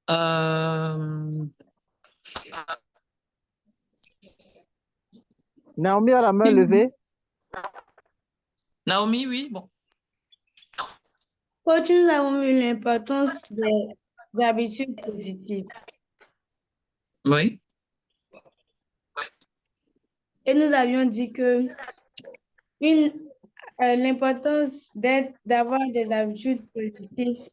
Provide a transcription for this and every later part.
Euh, Naomi a la main levée. Naomi, oui, bon. Coach, nous avons vu l'importance des habitudes positives Oui, et nous avions dit que l'importance d'avoir des habitudes positives,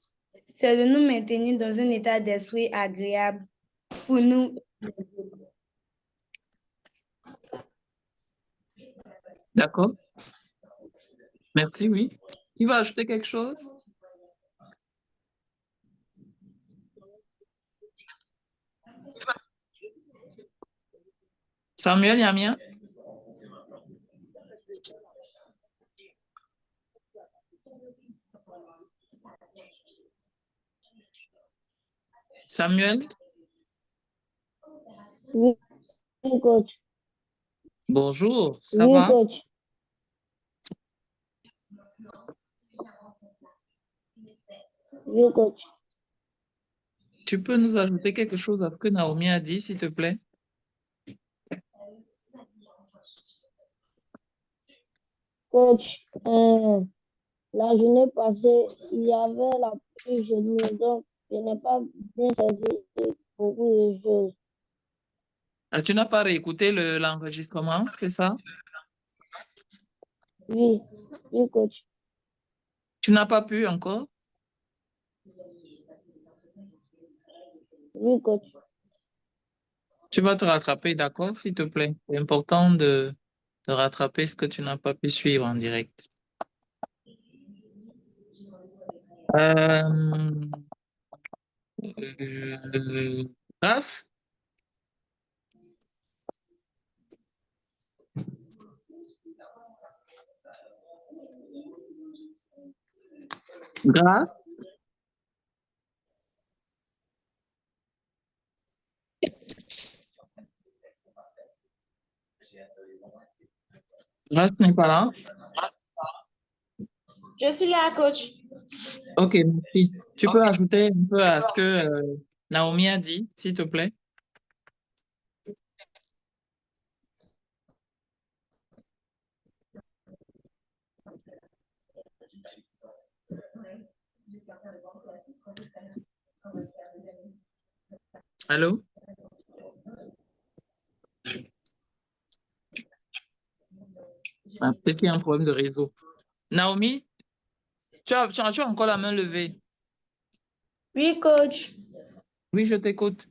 c'est de nous maintenir dans un état d'esprit agréable pour nous. d'accord. Merci, oui. Tu vas ajouter quelque chose? Samuel, Yamia? Samuel? Oui, coach. Bonjour, ça Oui, va? coach. Oui, coach. Tu peux nous ajouter quelque chose à ce que Naomi a dit, s'il te plaît? Coach, la journée passée, il y avait la pluie chez nous, donc je n'ai pas bien saisi beaucoup de choses. Ah, tu n'as pas réécouté l'enregistrement, c'est ça? Oui, oui, coach. Tu n'as pas pu encore? Oui, coach. Tu vas te rattraper, d'accord, s'il te plaît. C'est important de rattraper ce que tu n'as pas pu suivre en direct. Euh, Grâce? Grâce? Grâce n'est pas là? Je suis là, coach. Ok, merci. Tu peux ajouter un peu à ce que Naomi a dit, s'il te plaît? Allô? Ah, peut-être qu'il y a un problème de réseau. Naomi, tu as encore la main levée. Oui, coach. Oui, je t'écoute.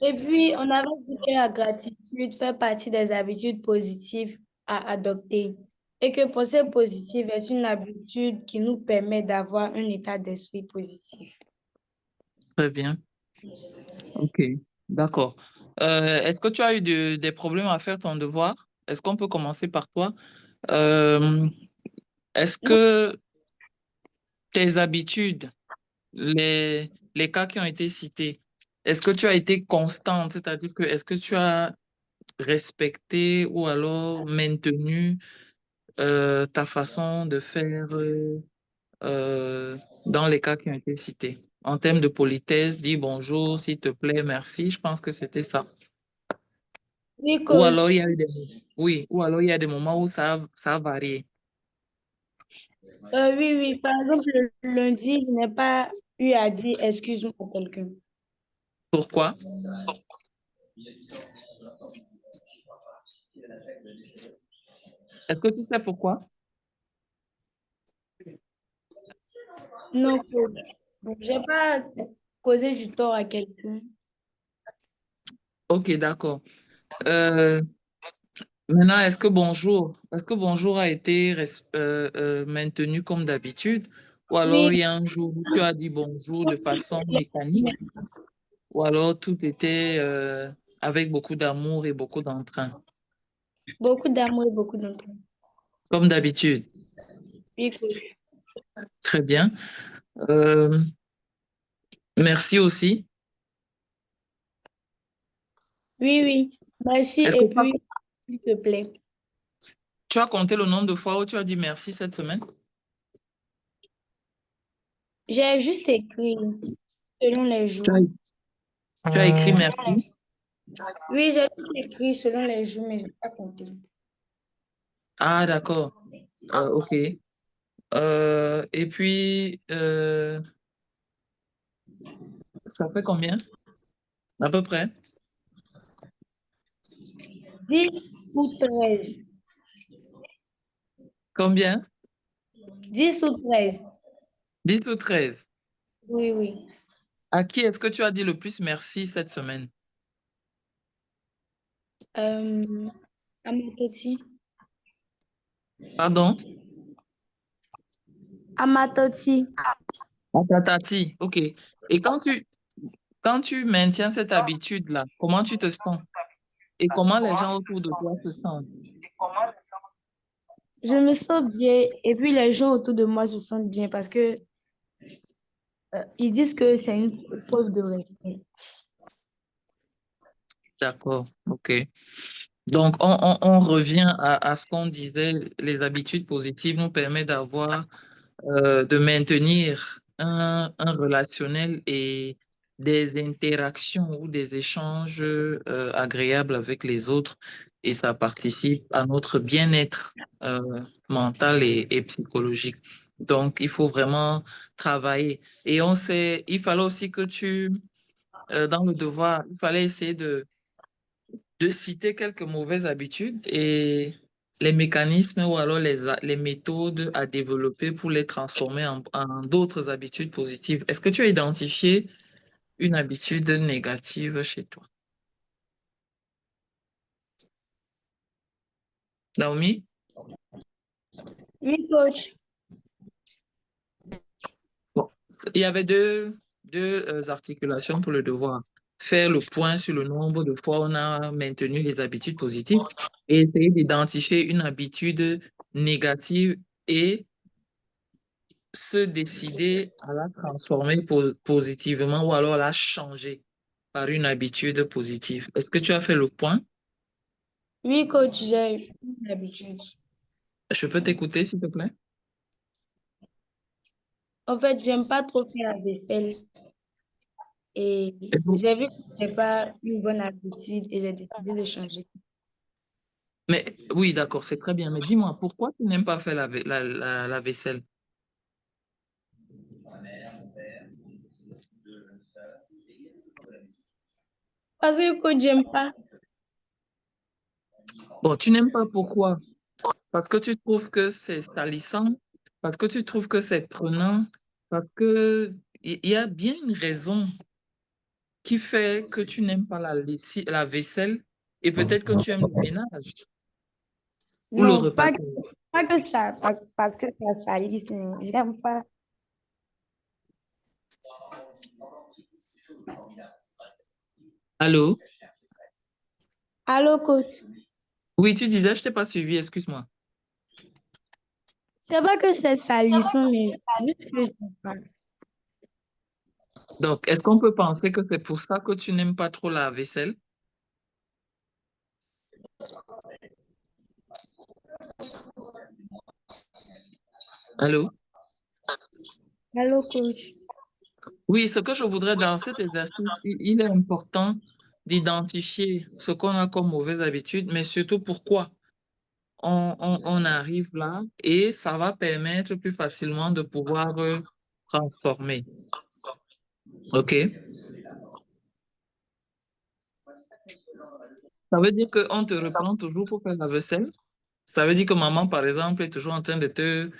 Et puis, on avait dit que la gratitude fait partie des habitudes positives à adopter et que penser positive est une habitude qui nous permet d'avoir un état d'esprit positif. Très bien. Ok, d'accord. Est-ce que tu as eu des problèmes à faire ton devoir? Est-ce qu'on peut commencer par toi? Euh, Est-ce Non, que tes habitudes, les cas qui ont été cités, est-ce que tu as été constante? C'est-à-dire que est-ce que tu as respecté ou alors maintenu ta façon de faire dans les cas qui ont été cités? En termes de politesse, dis bonjour, s'il te plaît, merci. Je pense que c'était ça. oui, Ou alors il y coach. a eu oui, ou alors il y a des moments où ça a varié. Oui, oui. Par exemple, le lundi, je n'ai pas eu à dire excuse-moi à quelqu'un. Pourquoi? Est-ce que tu sais pourquoi? Non, coach. Je n'ai pas causé du tort à quelqu'un. Ok, d'accord. Maintenant, est-ce que bonjour a été maintenu comme d'habitude? Ou alors Oui, il y a un jour où tu as dit bonjour de façon mécanique? merci. Ou alors tout était avec beaucoup d'amour et beaucoup d'entrain, Beaucoup d'amour et beaucoup d'entrain. comme d'habitude. Oui, coach. Très bien. Euh, Merci aussi. Oui, oui. Merci. Est-ce que Et puis, s'il te plaît. tu as compté le nombre de fois où tu as dit merci cette semaine? J'ai juste écrit selon les Tu jours. as, tu as écrit merci? Oui, j'ai juste écrit selon les jours, mais je n'ai pas compté. Ah, d'accord. OK. Et puis, ça fait combien à peu près? 10 ou 13. Combien? 10 ou 13. 10 ou 13. Oui, oui. À qui est-ce que tu as dit le plus merci cette semaine? À ma toti. Pardon? À ma toti. À ta tati. OK. Et quand tu maintiens cette habitude-là, comment tu te sens? Et comment les gens autour de toi se sentent? Je me sens bien et puis les gens autour de moi se sentent bien parce que ils disent que c'est une preuve de respect. D'accord. OK. Donc, on revient à ce qu'on disait, les habitudes positives nous permettent de maintenir un relationnel et des interactions ou des échanges agréables avec les autres et ça participe à notre bien-être mental et psychologique. Donc, il faut vraiment travailler. Et on sait, il fallait aussi que dans le devoir, il fallait essayer de citer quelques mauvaises habitudes et les mécanismes ou alors les méthodes à développer pour les transformer en d'autres habitudes positives. Est-ce que tu as identifié une habitude négative chez toi? Naomi? Oui, coach. Bon, il y avait deux articulations pour le devoir. Faire le point sur le nombre de fois où on a maintenu les habitudes positives et essayer d'identifier une habitude négative et se décider à la transformer positivement ou alors la changer par une habitude positive. Est-ce que tu as fait le point? Oui, coach, j'ai une habitude. Je peux t'écouter, s'il te plaît? En fait, j'aime pas trop faire la vaisselle et Et pour- j'ai vu que ce n'est pas une bonne habitude et j'ai décidé de changer. Mais oui, d'accord, c'est très bien. Mais dis-moi, pourquoi tu n'aimes pas faire la vaisselle? Parce que coach, j'aime pas. Bon, tu n'aimes pas pourquoi? Parce que tu trouves que c'est salissant, parce que tu trouves que c'est prenant, parce que il y a bien une raison qui fait que tu n'aimes pas la vaisselle et peut-être que tu aimes le ménage ou le Non, repassage. pas que ça, parce que ça salit, j'aime pas. Allô? Allô, coach. Oui, tu disais, je t'ai pas suivi, excuse-moi. C'est pas que c'est salissant, mais juste que j'aime pas. Donc, est-ce qu'on peut penser que c'est pour ça que tu n'aimes pas trop la vaisselle? Allô? Allô, coach. Oui, ce que je voudrais dans cet exercice, il est important d'identifier ce qu'on a comme mauvaise habitude, mais surtout pourquoi on arrive là et ça va permettre plus facilement de pouvoir transformer. OK? Ça veut dire qu'on te reprend toujours pour faire la vaisselle? Ça veut dire que maman, par exemple, est toujours en train de te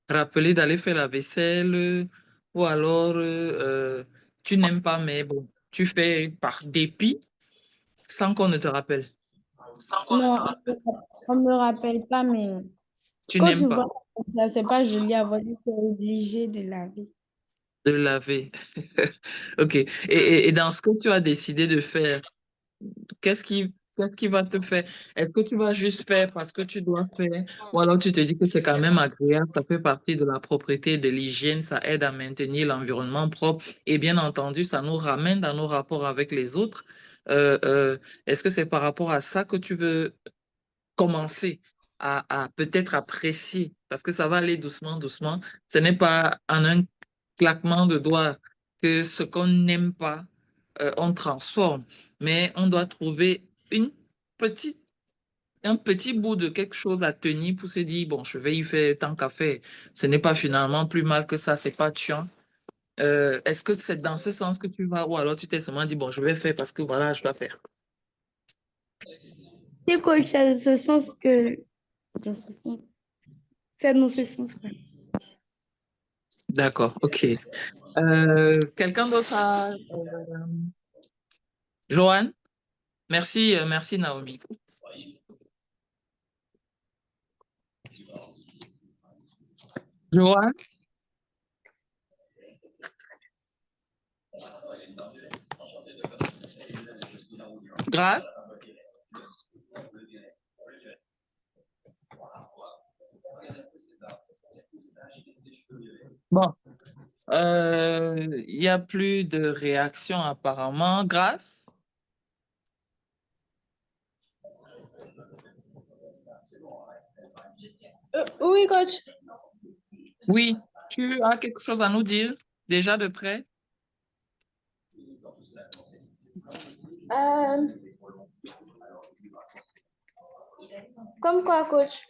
rappeler d'aller faire la vaisselle ou alors tu n'aimes pas, mais bon, tu fais par dépit sans qu'on ne te rappelle. Non, on me rappelle pas, mais Tu quand n'aimes tu pas vois comme ça, c'est pas joli à voir, c'est obligé de laver. de laver. OK. Et dans ce que tu as décidé de faire, qu'est-ce qui va te faire? Est-ce que tu vas juste faire parce que tu dois faire ou alors tu te dis que c'est quand même agréable, ça fait partie de la propreté, de l'hygiène, ça aide à maintenir l'environnement propre et bien entendu, ça nous ramène dans nos rapports avec les autres. Euh, euh, Est-ce que c'est par rapport à ça que tu veux commencer à peut-être apprécier? Parce que ça va aller doucement, doucement. Ce n'est pas en un claquement de doigts que ce qu'on n'aime pas, on transforme. Mais on doit trouver une petite un petit bout de quelque chose à tenir pour se dire, bon, je vais y faire tant qu'à faire. Ce n'est pas finalement plus mal que ça, c'est pas tuant. Est-ce que c'est dans ce sens que tu vas ou alors tu t'es seulement dit, bon, je vais faire parce que voilà, je dois faire. Et coach, c'est dans ce sens que... dans ce sens- C'est dans ce sens. D'accord, ok. Quelqu'un d'autre a... Joanne? Merci, merci Naomi. Joanne? Grâce? Bon, il n'y a plus de réaction apparemment. Grâce? Oui, coach. Oui, tu as quelque chose à nous dire déjà de près? Euh, Comme quoi, coach?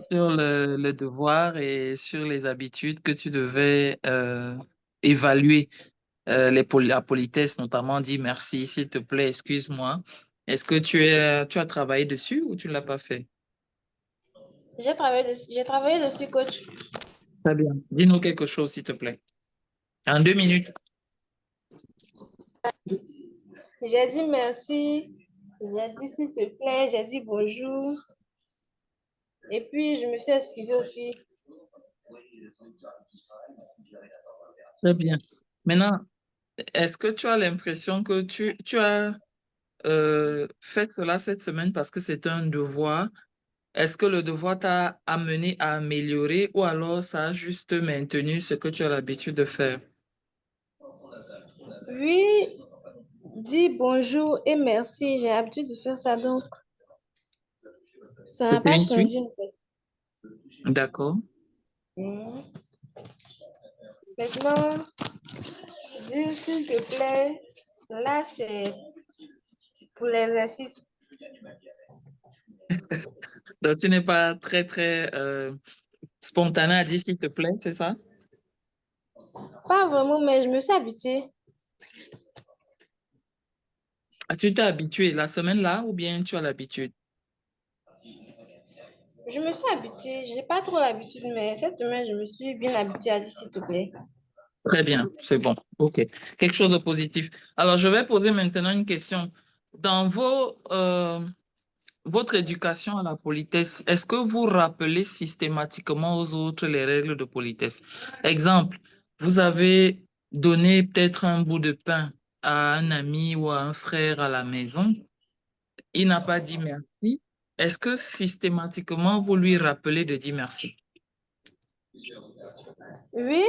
Sur le devoir et sur les habitudes que tu devais évaluer. La politesse, notamment, dit merci, s'il te plaît, excuse-moi. Est-ce que tu as travaillé dessus ou tu ne l'as pas fait? J'ai travaillé dessus, coach. Très bien. Dis-nous quelque chose, s'il te plaît. En 2 minutes. J'ai dit merci. J'ai dit s'il te plaît. J'ai dit bonjour. Et puis, je me suis excusée aussi. Très bien. Maintenant, est-ce que tu as l'impression que tu as fait cela cette semaine parce que c'est un devoir? Est-ce que le devoir t'a amené à améliorer ou alors ça a juste maintenu ce que tu as l'habitude de faire? Oui, dis bonjour et merci. J'ai l'habitude de faire ça, donc ça n'a C'était pas une suite? changé, en fait. D'accord. Mhm. Maintenant, dis s'il te plaît. Là, c'est pour l'exercice. Donc, tu n'es pas très, très spontané à dire s'il te plaît, c'est ça? Pas vraiment, mais je me suis habituée. Ah, tu t'es habitué la semaine là ou bien tu as l'habitude? Je me suis habituée. J'ai pas trop l'habitude, mais cette semaine, je me suis bien habituée à dire s'il te plaît. Très bien, c'est bon. OK. Quelque chose de positif. Alors, je vais poser maintenant une question. Dans votre éducation à la politesse, est-ce que vous rappelez systématiquement aux autres les règles de politesse? Exemple, vous avez donné peut-être un bout de pain à un ami ou à un frère à la maison. Il n'a pas dit merci. Est-ce que systématiquement, vous lui rappelez de dire merci? Oui,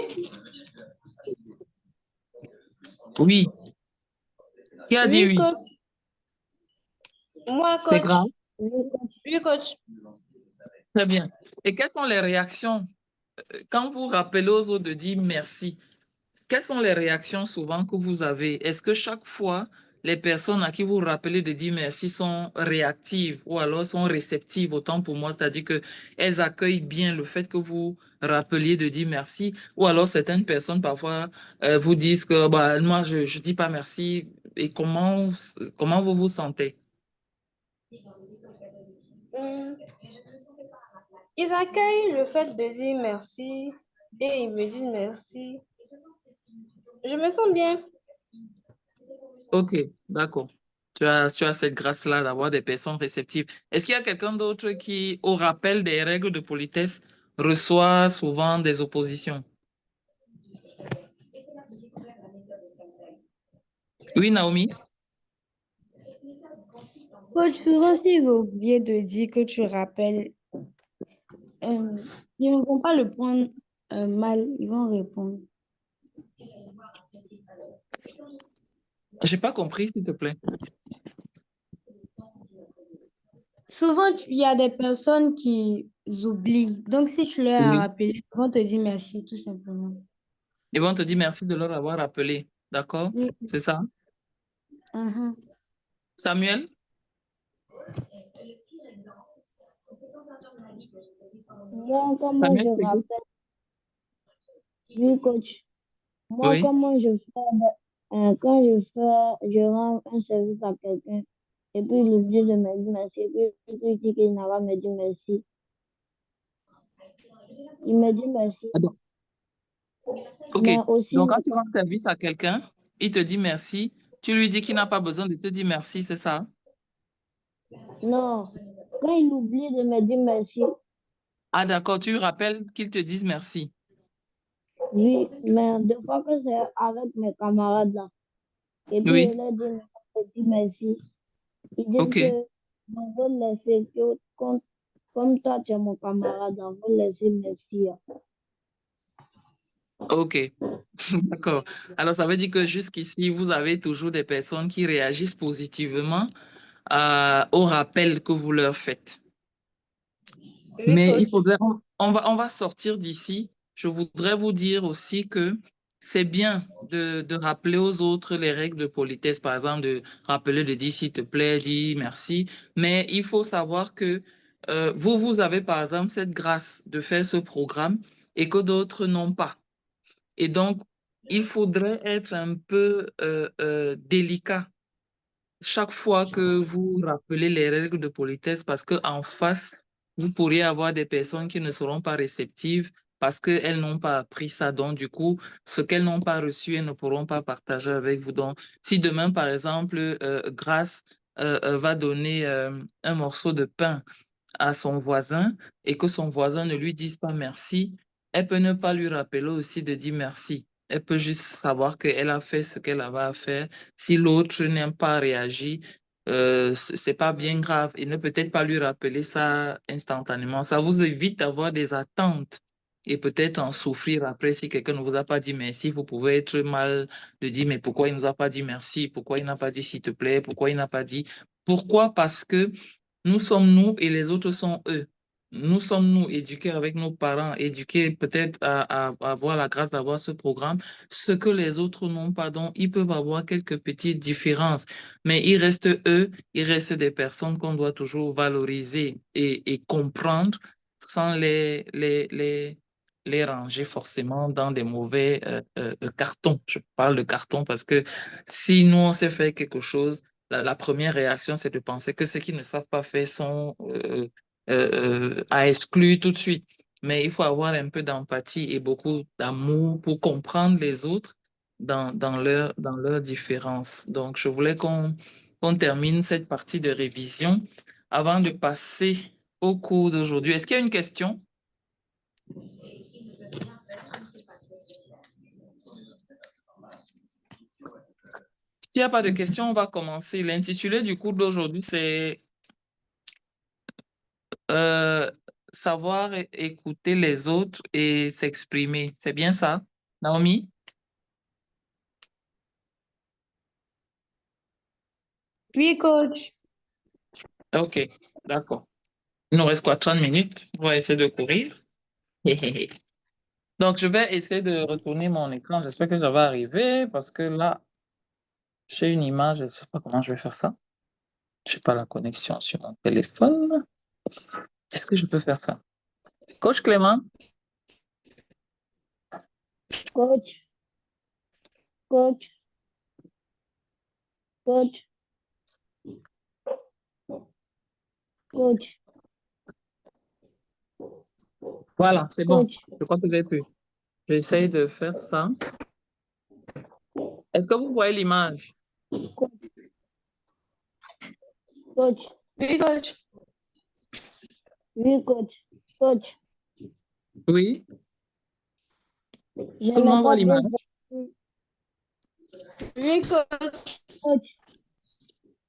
Oui. Qui a dit oui, oui? coach. Moi, C'est coach. grave. Oui, coach. Très bien. Et quelles sont les réactions quand vous rappelez aux autres de dire merci? Quelles sont les réactions souvent que vous avez? Est-ce que chaque fois, les personnes à qui vous rappelez de dire merci sont réactives ou alors sont réceptives, autant pour moi, c'est-à-dire qu'elles accueillent bien le fait que vous rappeliez de dire merci, ou alors certaines personnes parfois vous disent que bah, moi, je ne dis pas merci. Et comment vous vous sentez? Hmm, ils accueillent le fait de dire merci et ils me disent merci. Je me sens bien. Ok, d'accord. Tu as cette grâce-là d'avoir des personnes réceptives. Est-ce qu'il y a quelqu'un d'autre qui, au rappel des règles de politesse, reçoit souvent des oppositions? Oui, Naomi? Coach, souvent, s'ils ont oublié de dire que tu rappelles, ils ne vont pas le prendre mal, ils vont répondre. J'ai pas compris, s'il te plaît. Souvent, il y a des personnes qui oublient. Donc, si tu leur as Oui. rappelé, ils vont te dire merci, tout simplement. Ils vont te dire merci de leur avoir appelé. D'accord? Oui. C'est ça? Mhm. Samuel? Moi, comment Samuel, je c'est good. rappelle, oui, coach. Moi, Oui. comment je fais, quand je rends un service à quelqu'un, et puis il oublie de me dire merci, et puis il dit qu'il n'a pas me dire merci. Il me dit merci, Ah, donc, OK. mais aussi, Donc, quand tu rends service à quelqu'un, il te dit merci. Tu lui dis qu'il n'a pas besoin de te dire merci, c'est ça? non, quand il oublie de me dire merci, Ah, d'accord. Tu lui rappelles qu'il te dise merci. oui, mais des fois que c'est avec mes camarades là, et puis Oui. je leur dis, me dire merci, ils disent OK. que on va laisser, comme toi tu es mon camarade, on va laisser merci. OK. D'accord. Alors, ça veut dire que jusqu'ici, vous avez toujours des personnes qui réagissent positivement au rappel que vous leur faites. Oui, Mais il coach. faudrait, on va sortir d'ici. Je voudrais vous dire aussi que c'est bien de rappeler aux autres les règles de politesse, par exemple, de rappeler de dire s'il te plaît, dis merci. Mais il faut savoir que vous, vous avez, par exemple, cette grâce de faire ce programme et que d'autres n'ont pas. Et donc, il faudrait être un peu délicat chaque fois que vous rappelez les règles de politesse parce qu'en face, vous pourriez avoir des personnes qui ne seront pas réceptives parce qu'elles n'ont pas appris ça. Donc, du coup, ce qu'elles n'ont pas reçu, elles ne pourront pas partager avec vous. Donc, si demain, par exemple, Grace va donner un morceau de pain à son voisin et que son voisin ne lui dise pas merci, elle peut ne pas lui rappeler aussi de dire merci. Elle peut juste savoir qu'elle a fait ce qu'elle avait à faire. Si l'autre n'a pas réagi, c'est pas bien grave. Il ne peut peut-être pas lui rappeler ça instantanément. Ça vous évite d'avoir des attentes et peut-être en souffrir après si quelqu'un ne vous a pas dit merci. Vous pouvez être mal de dire mais pourquoi il ne nous a pas dit merci? Pourquoi il n'a pas dit s'il te plaît? Pourquoi il n'a pas dit? Pourquoi? Parce que nous sommes nous et les autres sont eux. Nous sommes nous éduqués avec nos parents, éduqués peut-être à avoir la grâce d'avoir ce programme, ce que les autres n'ont pas. Donc, ils peuvent avoir quelques petites différences, mais ils restent eux, ils restent des personnes qu'on doit toujours valoriser et comprendre sans les ranger forcément dans des mauvais cartons. Je parle de cartons parce que si nous, on sait faire quelque chose, la première réaction, c'est de penser que ceux qui ne savent pas faire sont à exclure tout de suite. Mais il faut avoir un peu d'empathie et beaucoup d'amour pour comprendre les autres dans leurs différences. Donc, je voulais qu'on termine cette partie de révision avant de passer au cours d'aujourd'hui. Est-ce qu'il y a une question? S'il n'y a pas de question, on va commencer. L'intitulé du cours d'aujourd'hui, c'est euh, savoir écouter les autres et s'exprimer. C'est bien ça, Naomi? Oui, coach. OK, d'accord. Il nous reste quoi, 30 minutes? On va essayer de courir. Donc, je vais essayer de retourner mon écran. J'espère que ça va arriver parce que là, j'ai une image. Je ne sais pas comment je vais faire ça. Je n'ai pas la connexion sur mon téléphone. Est-ce que je peux faire ça? Coach Clément? coach, coach, coach, coach, Voilà, c'est bon. coach, Je crois que j'ai pu. J'essaie de faire ça. Est-ce que vous voyez l'image? coach, Oui, coach. oui, coach, coach. Oui, Je tout le n'ai monde voit pas bien l'image. saisi. Oui, coach. Coach,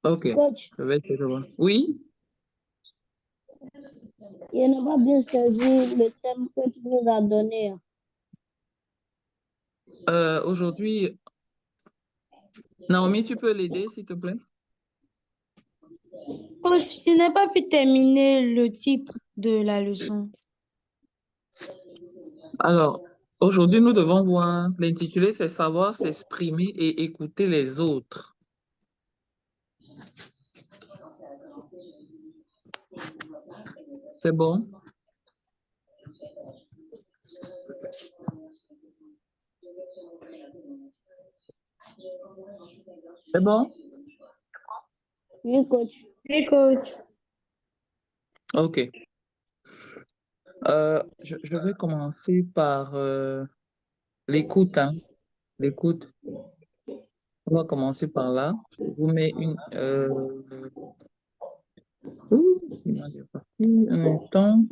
OK, coach, je vais essayer de voir. Oui, je n'ai pas bien saisi le thème que tu nous as donné. aujourd'hui, Naomi, tu peux l'aider, s'il te plaît? Oh, je n'ai pas pu terminer le titre de la leçon. Alors, aujourd'hui, nous devons voir, l'intitulé, c'est savoir s'exprimer et écouter les autres. C'est bon? C'est bon? Oui, coach. Oui, coach. OK. Je vais commencer par l'écoute, hein. L'écoute. On va commencer par là. Je vous mets une... l'image est partie. Un instant.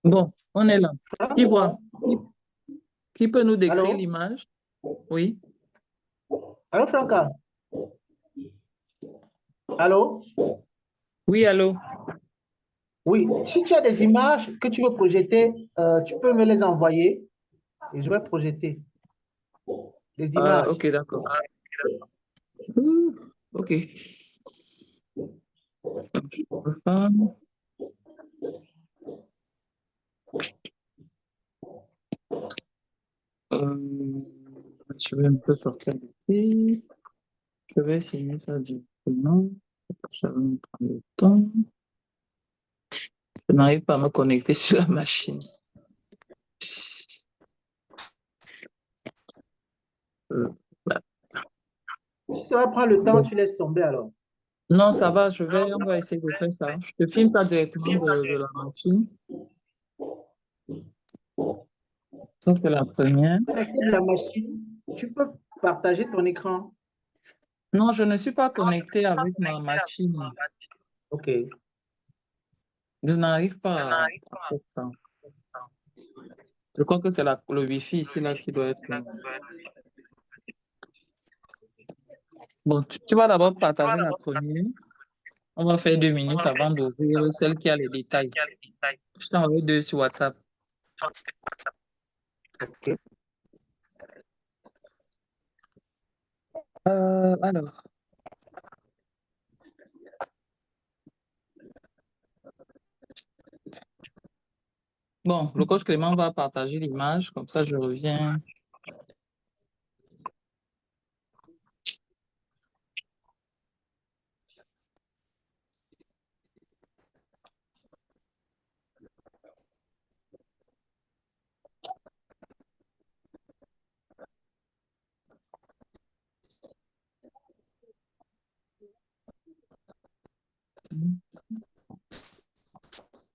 Bon, on est là. Qui voit? Qui peut nous décrire Allô? l'image? Oui. Allô, Franca? Allô? Oui, allô? Oui, si tu as des images que tu veux projeter, tu peux me les envoyer et je vais projeter des images. OK, d'accord. OK. Euh, je vais un peu sortir d'ici. Je vais finir ça directement. Ça va me prendre le temps. Je n'arrive pas à me connecter sur la machine. Voilà. Si ça va prendre le temps, tu laisses tomber alors. Non, ça va, on va essayer de faire ça. Je te filme ça directement de la machine. Ça, c'est la première. Connecté à la machine, tu peux partager ton écran. Non, je ne suis pas connectée avec ma machine. OK. Je n'arrive pas à faire ça. Je crois que c'est le Wi-Fi ici là qui doit être. Bon, tu vas d'abord partager la première. On va faire 2 minutes avant d'ouvrir celle qui a les détails. Je t'en envoie 2 sur WhatsApp. OK. Alors. Bon, le coach Clément va partager l'image, comme ça je reviens.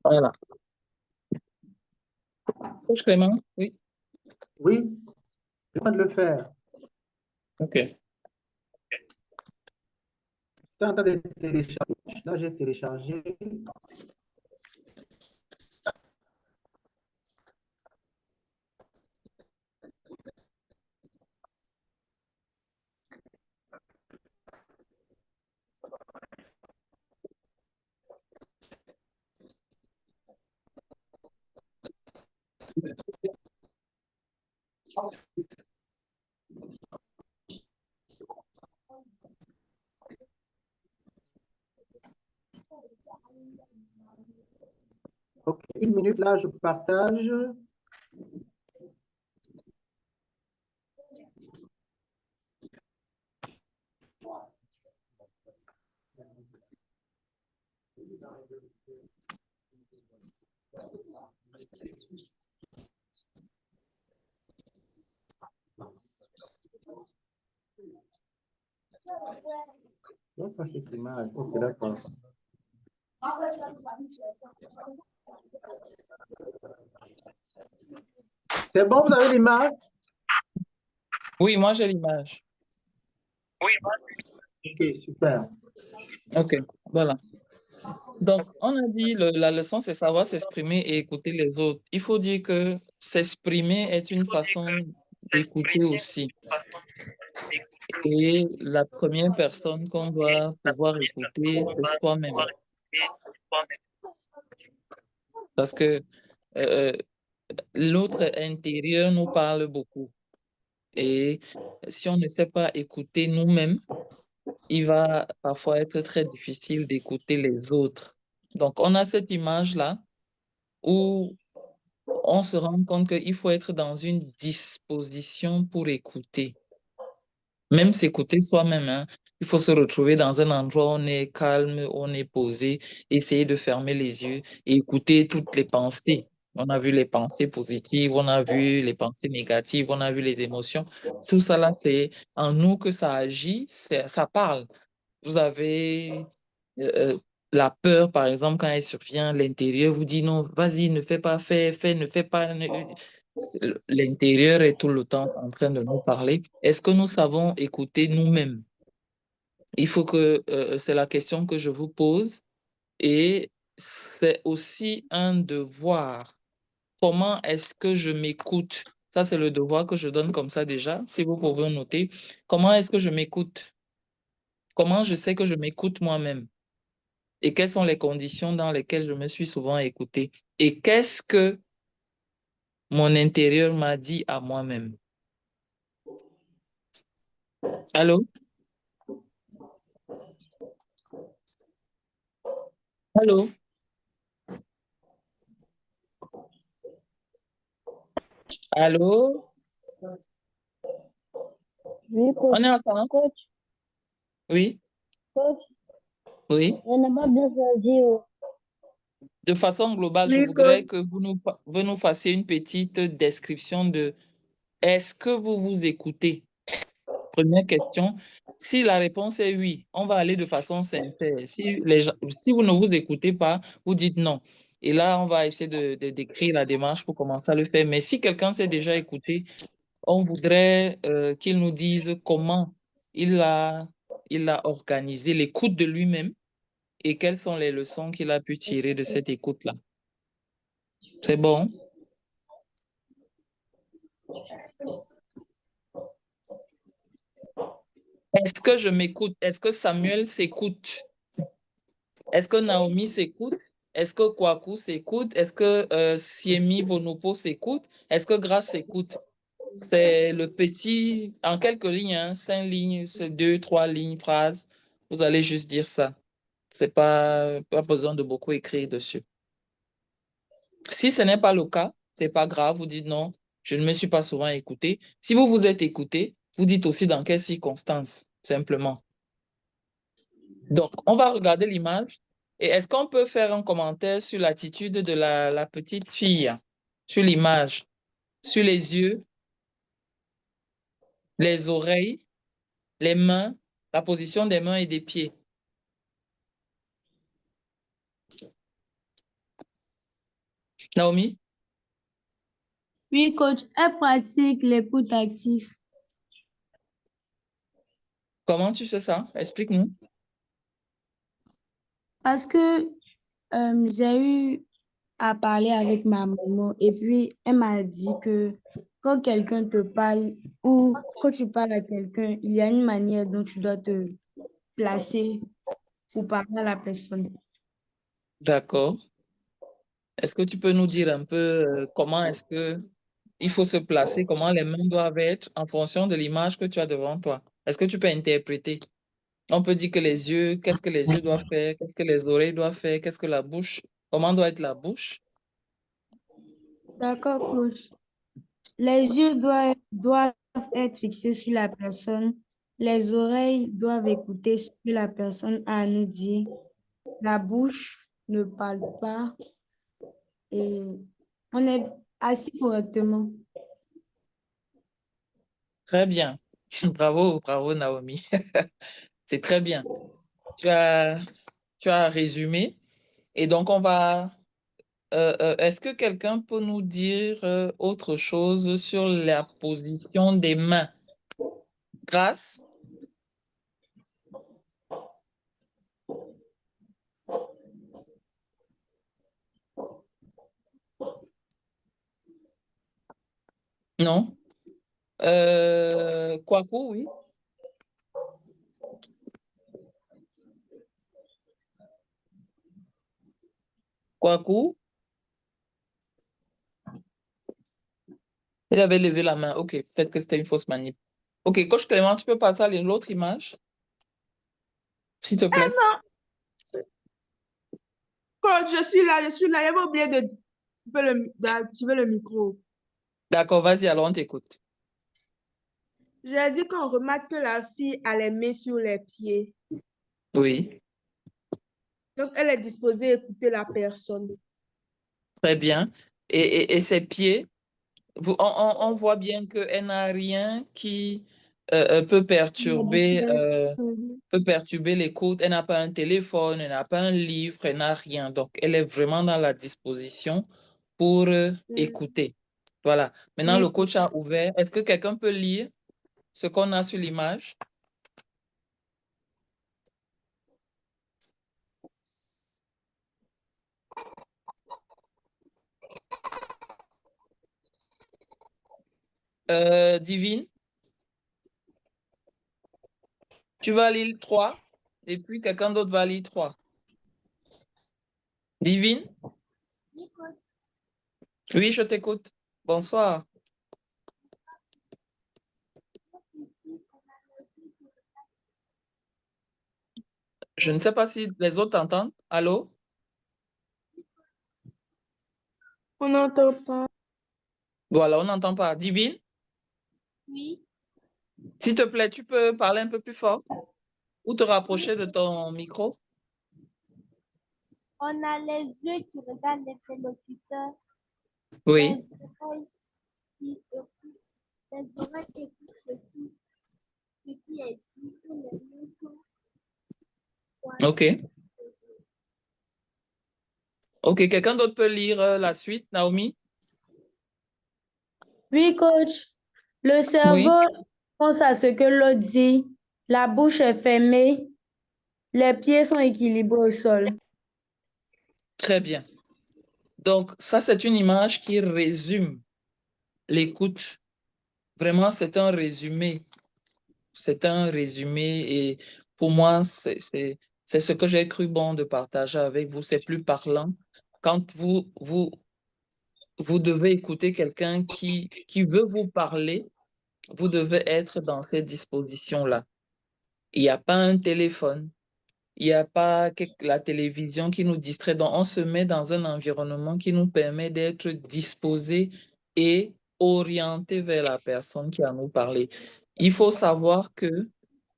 Voilà. Coach Clément, oui. Oui, je viens de le faire. OK. Tu es en train de télécharger. Là, j'ai téléchargé. OK, 1 minute, là, je partage. Donc, ça, c'est cette image. OK, d'accord. C'est bon, vous avez l'image? Oui, moi j'ai l'image. OK, super. OK, voilà. Donc, on a dit la leçon, c'est savoir s'exprimer et écouter les autres. Il faut dire que s'exprimer est une façon d'écouter aussi. Et la première personne qu'on doit pouvoir écouter, c'est soi-même. Parce que euh, l'autre intérieur nous parle beaucoup. Et si on ne sait pas écouter nous-mêmes, il va parfois être très difficile d'écouter les autres. Donc, on a cette image-là où on se rend compte qu'il faut être dans une disposition pour écouter. Même s'écouter soi-même, hein. Il faut se retrouver dans un endroit où on est calme, où on est posé, essayer de fermer les yeux et écouter toutes les pensées. On a vu les pensées positives, on a vu les pensées négatives, on a vu les émotions. Tout ça là, c'est en nous que ça agit, ça parle. Vous avez euh, la peur, par exemple, quand elle survient, l'intérieur vous dit non, vas-y, ne fais pas, fais, ne fais pas. L'intérieur est tout le temps en train de nous parler. Est-ce que nous savons écouter nous-mêmes? Il faut que, c'est la question que je vous pose et c'est aussi un devoir. Comment est-ce que je m'écoute? Ça, c'est le devoir que je donne comme ça déjà, si vous pouvez noter. Comment est-ce que je m'écoute? Comment je sais que je m'écoute moi-même? Et quelles sont les conditions dans lesquelles je me suis souvent écoutée? Et qu'est-ce que mon intérieur m'a dit à moi-même? Allô? Allô? Allô? Oui, coach. On est ensemble? Coach, Oui? coach, Oui? je n'ai pas bien saisi. De façon globale, je Oui, voudrais coach. que vous nous fassiez une petite description de est-ce que vous vous écoutez? Première question. Si la réponse est oui, on va aller de façon sincère. Si vous ne vous écoutez pas, vous dites non. Et là, on va essayer de décrire la démarche pour commencer à le faire. Mais si quelqu'un s'est déjà écouté, on voudrait qu'il nous dise comment il a, il a organisé l'écoute de lui-même et quelles sont les leçons qu'il a pu tirer de cette écoute-là. C'est bon? Est-ce que je m'écoute? Est-ce que Samuel s'écoute? Est-ce que Naomi s'écoute? Est-ce que Kwaku s'écoute? Est-ce que Siemi Bonopo s'écoute? Est-ce que Grace s'écoute? C'est le petit, en quelques lignes, hein, 5 lignes, c'est 2, 3 lignes, phrases. Vous allez juste dire ça. C'est pas besoin de beaucoup écrire dessus. Si ce n'est pas le cas, c'est pas grave. Vous dites non, je ne me suis pas souvent écouté. Si vous vous êtes écouté, vous dites aussi dans quelles circonstances, simplement. Donc, on va regarder l'image. Et est-ce qu'on peut faire un commentaire sur l'attitude de la petite fille, sur l'image, sur les yeux, les oreilles, les mains, la position des mains et des pieds? Naomi, Oui, coach. Elle pratique l'écoute active comment tu sais ça? Explique-nous. parce que j'ai eu à parler avec ma maman et puis elle m'a dit que quand quelqu'un te parle ou quand tu parles à quelqu'un, il y a une manière dont tu dois te placer pour parler à la personne. D'accord. Est-ce que tu peux nous dire un peu comment est-ce que il faut se placer, comment les mains doivent être en fonction de l'image que tu as devant toi? Est-ce que tu peux interpréter? On peut dire que les yeux, qu'est-ce que les yeux doivent faire? Qu'est-ce que les oreilles doivent faire? Qu'est-ce que la bouche? Comment doit être la bouche? D'accord, coach. Les yeux doivent être fixés sur la personne. Les oreilles doivent écouter ce que la personne a à nous dire. La bouche ne parle pas et on est assis correctement. Très bien. Bravo, bravo Naomi. C'est très bien. Tu as, tu as résumé. Et donc, est-ce que quelqu'un peut nous dire autre chose sur la position des mains? Grâce. Non? Kwaku, oui. Kwaku? Il avait levé la main. OK, peut-être que c'était une fausse manip. OK, coach Clément, tu peux passer à l'autre image, s'il te plaît? Non. Coach, je suis là. J'avais oublié d'activer le micro. D'accord, vas-y, alors on t'écoute. J'ai dit qu'on remarque que la fille a les mains sur les pieds. Oui, Donc, elle est disposée à écouter la personne. très bien. Et ses pieds, on voit bien qu'elle n'a rien qui peut perturber l'écoute. Elle n'a pas un téléphone, elle n'a pas un livre, elle n'a rien. Donc, elle est vraiment dans la disposition pour écouter. Voilà. Maintenant, le coach a ouvert. Est-ce que quelqu'un peut lire ce qu'on a sur l'image? Divine, tu vas lire 3 et puis quelqu'un d'autre va lire 3. Divine? Oui, je t'écoute. Bonsoir. Je ne sais pas si les autres entendent. Allô? On n'entend pas. Voilà, on n'entend pas. Divine? Oui. S'il te plaît, tu peux parler un peu plus fort ou te rapprocher de ton micro? On a les yeux qui regardent l'interlocuteur. Oui. Les oreilles qui écoutent ce qui est dit et les mains sont OK. OK, quelqu'un d'autre peut lire la suite, Naomi? Oui, coach. Le cerveau pense à ce que l'autre dit. La bouche est fermée. Les pieds sont équilibrés au sol. Très bien. Donc, ça, c'est une image qui résume l'écoute. Vraiment, c'est un résumé. C'est un résumé et pour moi, c'est ce que j'ai cru bon de partager avec vous. C'est plus parlant. Quand vous devez écouter quelqu'un qui veut vous parler, vous devez être dans ces dispositions-là. Il n'y a pas un téléphone, il n'y a pas la télévision qui nous distrait. Donc, on se met dans un environnement qui nous permet d'être disposés et orientés vers la personne qui a nous parlé. Il faut savoir que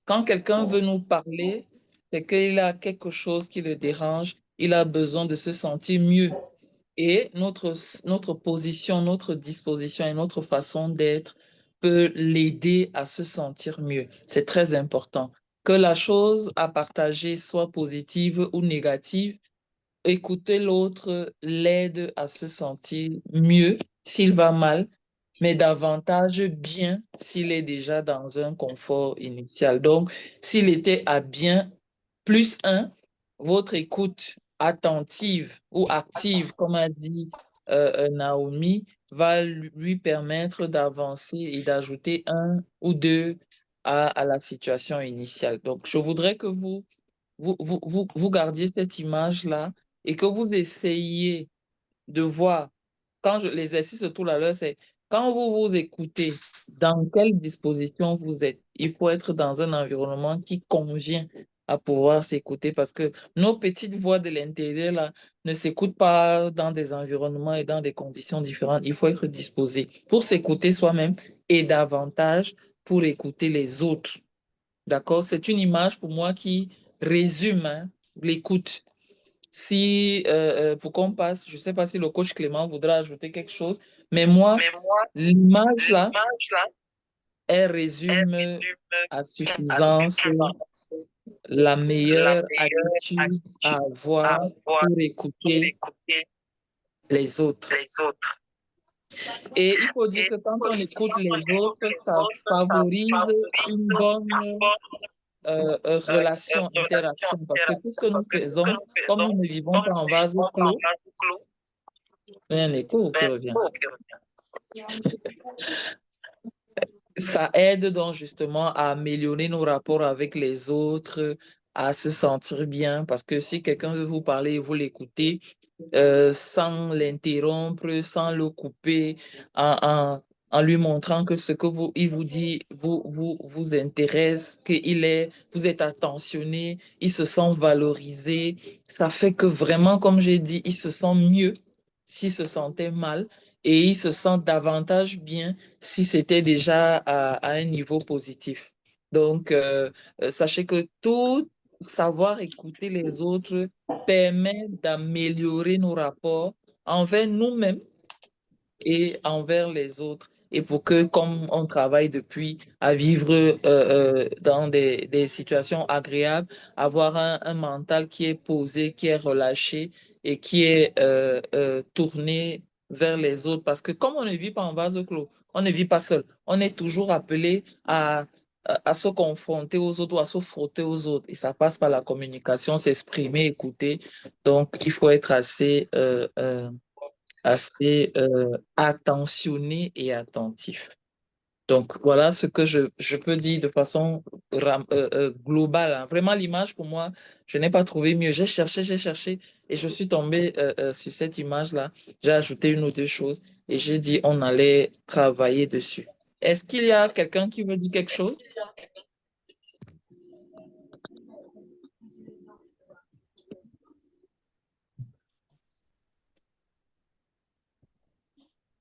quand quelqu'un veut nous parler, c'est qu'il a quelque chose qui le dérange, il a besoin de se sentir mieux. Et notre position, notre disposition et notre façon d'être peut l'aider à se sentir mieux. C'est très important. Que la chose à partager soit positive ou négative, écouter l'autre l'aide à se sentir mieux s'il va mal, mais davantage bien s'il est déjà dans un confort initial. Donc, s'il était à bien, plus 1, votre écoute attentive ou active, comme a dit Naomi, va lui permettre d'avancer et d'ajouter 1 ou 2 à la situation initiale. Donc, je voudrais que vous gardiez cette image-là et que vous essayiez de voir, quand l'exercice tout à l'heure, c'est quand vous vous écoutez, dans quelle disposition vous êtes. Il faut être dans un environnement qui convient à pouvoir s'écouter parce que nos petites voix de l'intérieur là ne s'écoutent pas dans des environnements et dans des conditions différentes. Il faut être disposé pour s'écouter soi-même et davantage pour écouter les autres. D'accord? C'est une image pour moi qui résume l'écoute. Si, pour qu'on passe, je ne sais pas si le coach Clément voudra ajouter quelque chose, mais moi, l'image là, elle résume à suffisance la meilleure attitude à avoir pour écouter les autres. Et il faut dire que quand on écoute les autres, ça favorise une bonne relation, interaction, parce que tout ce que nous faisons, comme nous ne vivons pas en vase clos, il y a un écho qui revient. Ça aide donc justement à améliorer nos rapports avec les autres, à se sentir bien, parce que si quelqu'un veut vous parler et vous l'écoutez, sans l'interrompre, sans le couper, en, en, en lui montrant que ce que il vous dit vous intéresse, vous êtes attentionné, il se sent valorisé. Ça fait que vraiment, comme j'ai dit, il se sent mieux s'il se sentait mal et il se sent davantage bien si c'était déjà à un niveau positif. Donc, sachez que tout savoir écouter les autres permet d'améliorer nos rapports envers nous-mêmes et envers les autres. Et pour que, comme on travaille depuis à vivre dans des situations agréables, avoir un mental qui est posé, qui est relâché et qui est tourné vers les autres. Parce que comme on ne vit pas en vase clos, on ne vit pas seul. On est toujours appelé à se confronter aux autres ou à se frotter aux autres. Et ça passe par la communication, s'exprimer, écouter. Donc, il faut être assez attentionné et attentif. Donc, voilà ce que je peux dire de façon globale, hein. Vraiment, l'image, pour moi, je n'ai pas trouvé mieux. J'ai cherché et je suis tombée sur cette image-là. J'ai ajouté une ou deux choses et j'ai dit on allait travailler dessus. Est-ce qu'il y a quelqu'un qui veut dire quelque chose?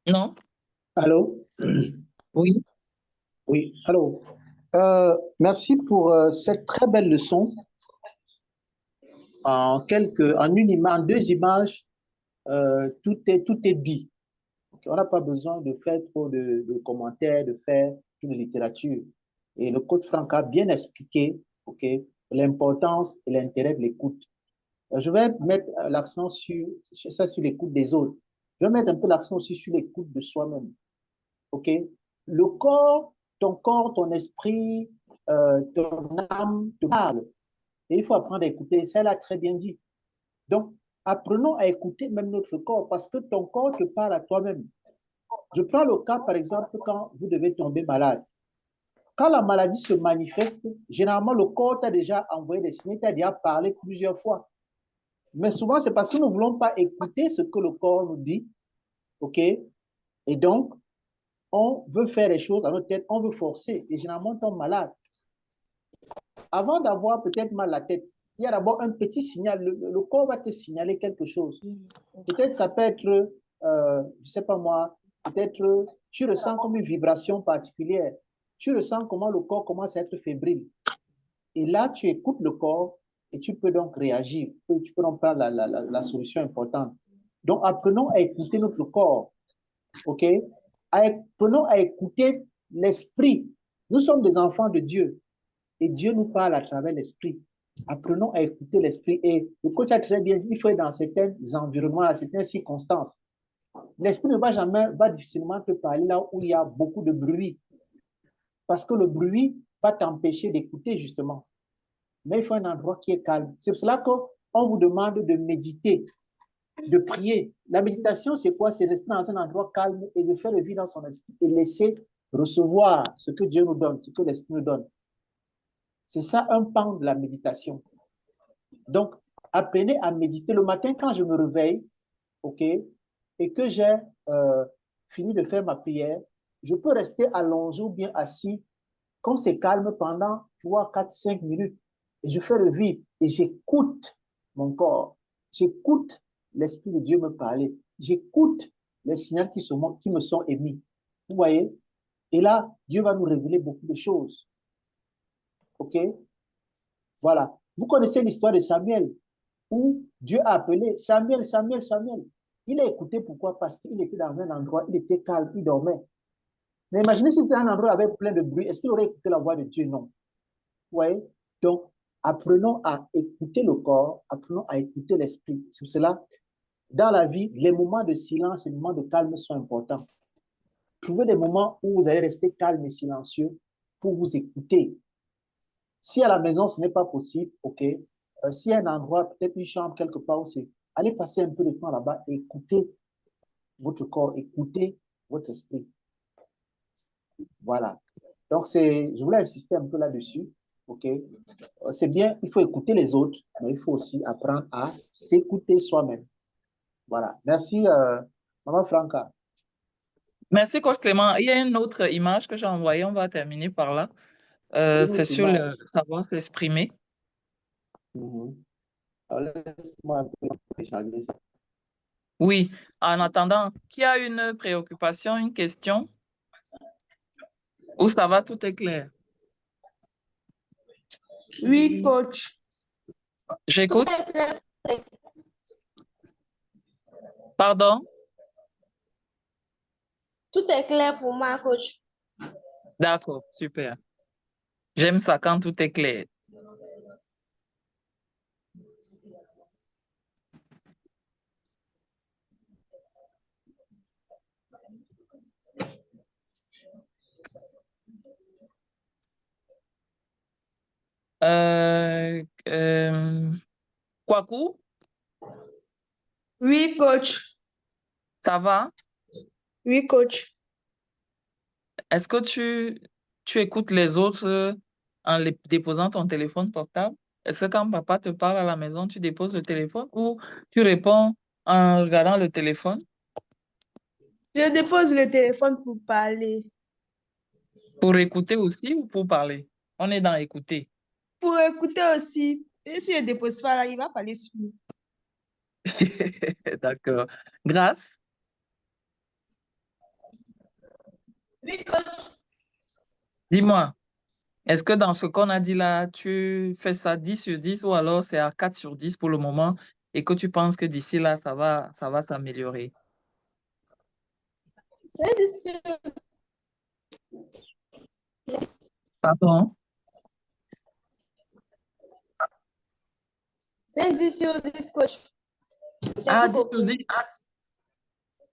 Non? Allô? Oui. Oui, allô. Merci pour cette très belle leçon. En deux images, tout est dit. Okay, on n'a pas besoin de faire trop de commentaires, de faire toute de littérature. Et le coach Franck a bien expliqué, ok, l'importance et l'intérêt de l'écoute. Je vais mettre l'accent sur l'écoute des autres. Je vais mettre un peu l'accent aussi sur l'écoute de soi-même. Ok? Le corps, ton esprit, ton âme te parle. Et il faut apprendre à écouter. Ça, elle a très bien dit. Donc, apprenons à écouter même notre corps parce que ton corps te parle à toi-même. Je prends le cas, par exemple, quand vous devez tomber malade. Quand la maladie se manifeste, généralement, le corps t'a déjà envoyé des signaux, t'a déjà parlé plusieurs fois. Mais souvent, c'est parce que nous ne voulons pas écouter ce que le corps nous dit. OK? Et donc, on veut faire les choses à notre tête, on veut forcer. Et généralement, on tombe malade. Avant d'avoir peut-être mal à la tête, il y a d'abord un petit signal. Le corps va te signaler quelque chose. Peut-être ça peut être, je ne sais pas moi, peut-être tu ressens comme une vibration particulière. Tu ressens comment le corps commence à être fébrile. Et là, tu écoutes le corps et tu peux donc réagir. Tu peux donc prendre la solution importante. Donc, apprenons à écouter notre corps. OK? Apprenons à écouter l'esprit. Nous sommes des enfants de Dieu et Dieu nous parle à travers l'esprit. Apprenons à écouter l'esprit. Et le coach a très bien dit, il faut être dans certains environnements, dans certaines circonstances. L'esprit ne va difficilement te parler là où il y a beaucoup de bruit. Parce que le bruit va t'empêcher d'écouter justement. Mais il faut un endroit qui est calme. C'est pour cela qu'on vous demande de méditer, de prier. La méditation, c'est quoi? C'est rester dans un endroit calme et de faire le vide dans son esprit et laisser recevoir ce que Dieu nous donne, ce que l'esprit nous donne. C'est ça un pan de la méditation. Donc, apprenez à méditer. Le matin, quand je me réveille, OK, et que j'ai fini de faire ma prière, je peux rester allongé ou bien assis, comme c'est calme, pendant 3, 4, 5 minutes. Et je fais le vide et j'écoute mon corps. J'écoute l'Esprit de Dieu me parler. J'écoute les signaux qui me sont émis. Vous voyez? Et là, Dieu va nous révéler beaucoup de choses. OK? Voilà. Vous connaissez l'histoire de Samuel, où Dieu a appelé Samuel, Samuel, Samuel. Il a écouté pourquoi? Parce qu'il était dans un endroit, il était calme, il dormait. Mais imaginez si c'était un endroit avec plein de bruit, est-ce qu'il aurait écouté la voix de Dieu? Non. Vous voyez? Donc, apprenons à écouter le corps, apprenons à écouter l'esprit. C'est pour cela, dans la vie, les moments de silence et les moments de calme sont importants. Trouvez des moments où vous allez rester calme et silencieux pour vous écouter. Si à la maison, ce n'est pas possible, OK. S'il y a un endroit, peut-être une chambre quelque part où c'est, allez passer un peu de temps là-bas et écoutez votre corps, écoutez votre esprit. Voilà. Donc, je voulais insister un peu là-dessus. OK? C'est bien, il faut écouter les autres, mais il faut aussi apprendre à s'écouter soi-même. Voilà. Merci, Maman Franca. Merci, coach Clément. Il y a une autre image que j'ai envoyée, on va terminer par là. Une C'est autre sur image. le savoir s'exprimer. Mhm. Alors, laisse-moi un peu télécharger ça. Oui, en attendant, qui a une préoccupation, une question, ou ça va, tout est clair? Oui, coach. J'écoute. Pardon? Tout est clair pour moi, coach. D'accord, super. J'aime ça quand tout est clair. Kwaku, Oui, coach. ça va? Oui, coach. Est-ce que tu écoutes les autres en déposant ton téléphone portable? Est-ce que quand papa te parle à la maison, tu déposes le téléphone ou tu réponds en regardant le téléphone Je dépose le téléphone pour parler. pour écouter aussi ou pour parler? On est dans écouter. Pour écouter aussi. Et si je ne dépose pas là, il va parler sur nous. D'accord. Grâce, Oui, coach. dis-moi, est-ce que dans ce qu'on a dit là, tu fais ça 10 sur 10 ou alors c'est à 4 sur 10 pour le moment et que tu penses que d'ici là, ça va s'améliorer? C'est un 10 sur, Pardon? c'est un 10 sur 10, coach. J'ai Ah, tout 10 sur compris. 10.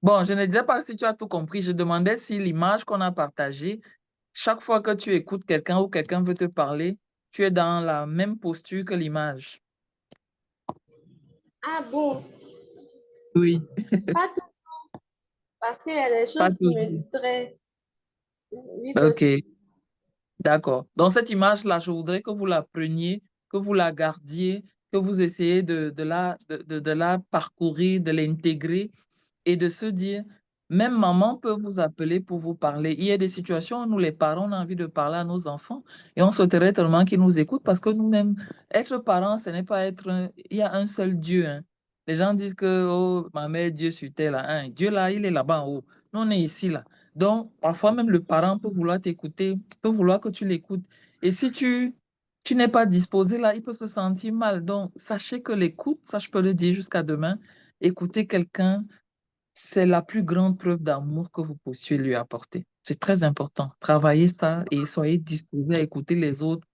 Bon, je ne disais pas si tu as tout compris. Je demandais si l'image qu'on a partagée, chaque fois que tu écoutes quelqu'un ou quelqu'un veut te parler, tu es dans la même posture que l'image. Ah bon, Oui, pas tout, parce qu'il y a des pas choses qui me toujours. distraient. Oui, Ok, coach. d'accord. Dans cette image-là, je voudrais que vous la preniez, que vous la gardiez, que vous essayez de la parcourir, de l'intégrer et de se dire, même maman peut vous appeler pour vous parler. Il y a des situations où nous, les parents, on a envie de parler à nos enfants et on souhaiterait tellement qu'ils nous écoutent parce que nous-mêmes, être parents, ce n'est pas être... Il y a un seul Dieu, hein. Les gens disent que, oh, ma mère, Dieu sur terre, là, hein. Dieu, là, il est là-bas en haut. Nous, on est ici, là. Donc, parfois, même le parent peut vouloir t'écouter, peut vouloir que tu l'écoutes. Et si tu n'es pas disposé, là, il peut se sentir mal. Donc, sachez que l'écoute, ça, je peux le dire jusqu'à demain, écouter quelqu'un, c'est la plus grande preuve d'amour que vous puissiez lui apporter. C'est très important. Travaillez ça et soyez disposés à écouter les autres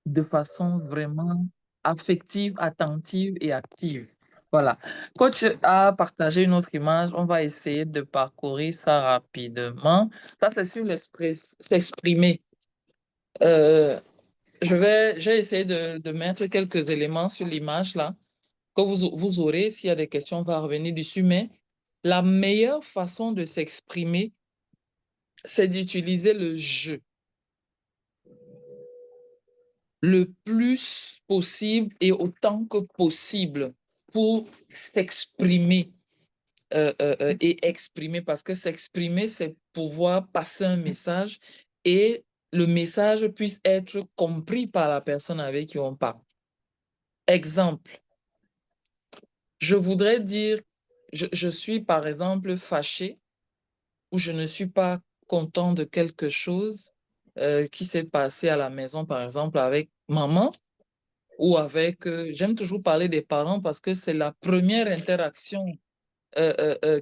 de façon vraiment affective, attentive et active. Voilà. Coach a partagé une autre image. On va essayer de parcourir ça rapidement. Ça, c'est sur s'exprimer. Euh, j'ai essayé de mettre quelques éléments sur l'image là que vous aurez. S'il y a des questions, on va revenir dessus. Mais la meilleure façon de s'exprimer, c'est d'utiliser le je le plus possible et autant que possible pour s'exprimer et exprimer, parce que s'exprimer, c'est pouvoir passer un message et le message puisse être compris par la personne avec qui on parle. Exemple, je voudrais dire, je suis par exemple fâché ou je ne suis pas content de quelque chose qui s'est passé à la maison, par exemple, avec maman ou avec... j'aime toujours parler des parents parce que c'est la première interaction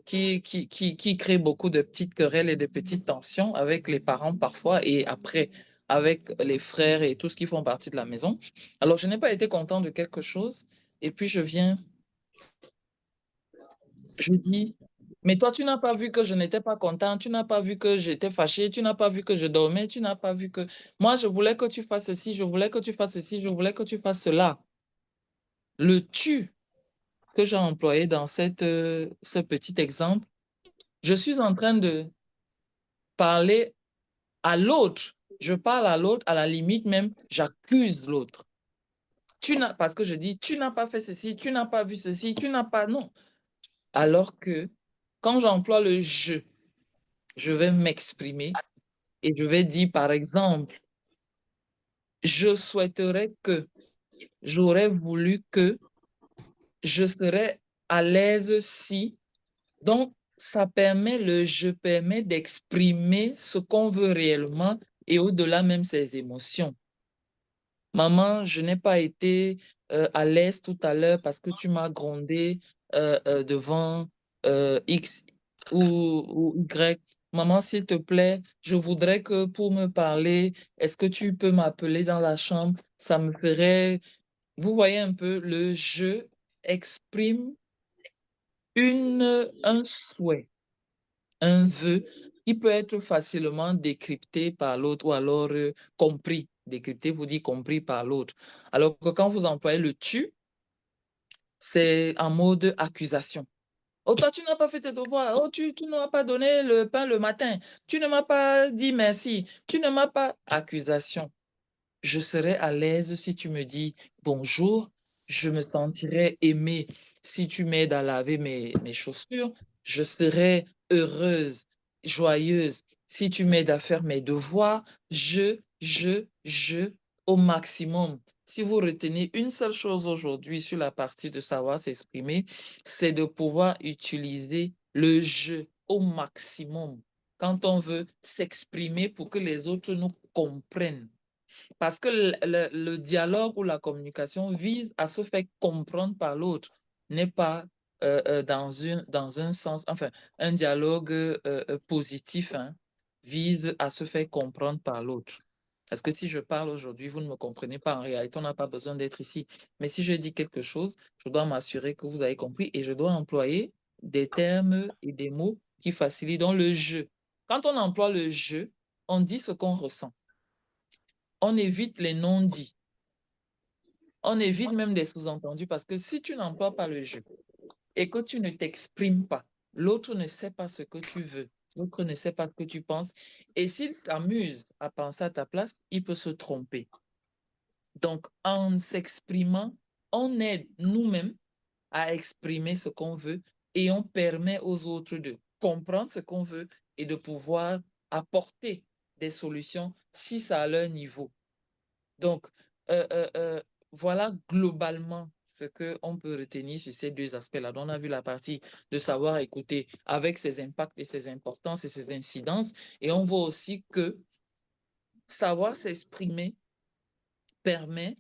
qui crée beaucoup de petites querelles et de petites tensions avec les parents parfois et après avec les frères et tout ce qui font partie de la maison. Alors, je n'ai pas été content de quelque chose et puis je dis, mais toi, tu n'as pas vu que je n'étais pas content, tu n'as pas vu que j'étais fâché, tu n'as pas vu que je dormais, tu n'as pas vu que... Moi, je voulais que tu fasses ceci, je voulais que tu fasses ceci, je voulais que tu fasses cela. Le tu que j'ai employé dans ce petit exemple, je suis en train parler à l'autre. Je parle à l'autre, à la limite même, j'accuse l'autre. Parce que je dis, tu n'as pas fait ceci, tu n'as pas vu ceci, tu n'as pas... Non. Alors que quand j'emploie le « je », je vais m'exprimer et je vais dire, par exemple, je souhaiterais que, j'aurais voulu que, je serais à l'aise si. Donc, ça permet, le « je » permet d'exprimer ce qu'on veut réellement et au-delà même ses émotions. Maman, je n'ai pas été à l'aise tout à l'heure parce que tu m'as grondé devant X ou Y. Maman, s'il te plaît, je voudrais que pour me parler, est-ce que tu peux m'appeler dans la chambre? Ça me ferait... Vous voyez un peu, le « je » exprime un souhait, un vœu qui peut être facilement décrypté par l'autre ou alors compris. Décrypté vous dit compris par l'autre. Alors que quand vous employez le « tu », c'est en mode accusation. Oh, toi, tu n'as pas fait tes devoirs. Oh, tu ne m'as pas donné le pain le matin. Tu ne m'as pas dit merci. Tu ne m'as pas... Accusation. Je serais à l'aise si tu me dis bonjour. Je me sentirais aimée si tu m'aides à laver mes chaussures. Je serais heureuse, joyeuse si tu m'aides à faire mes devoirs. Je, au maximum. Si vous retenez une seule chose aujourd'hui sur la partie de savoir s'exprimer, c'est de pouvoir utiliser le « je » au maximum quand on veut s'exprimer pour que les autres nous comprennent. Parce que le dialogue ou la communication vise à se faire comprendre par l'autre, n'est pas dans un sens, enfin, un dialogue positif, hein, vise à se faire comprendre par l'autre. Parce que si je parle aujourd'hui, vous ne me comprenez pas. En réalité, on n'a pas besoin d'être ici. Mais si je dis quelque chose, je dois m'assurer que vous avez compris et je dois employer des termes et des mots qui facilitent dans le « je ». Quand on emploie le « je », on dit ce qu'on ressent. On évite les non-dits. On évite même des sous-entendus parce que si tu n'emploies pas le « je » et que tu ne t'exprimes pas, l'autre ne sait pas ce que tu veux, l'autre ne sait pas ce que tu penses. Et s'il s'amuse à penser à ta place, il peut se tromper. Donc, en s'exprimant, on aide nous-mêmes à exprimer ce qu'on veut et on permet aux autres de comprendre ce qu'on veut et de pouvoir apporter des solutions si c'est à leur niveau. Donc, voilà globalement ce qu'on peut retenir sur ces deux aspects-là. On a vu la partie de savoir écouter avec ses impacts et ses importances et ses incidences. Et on voit aussi que savoir s'exprimer permet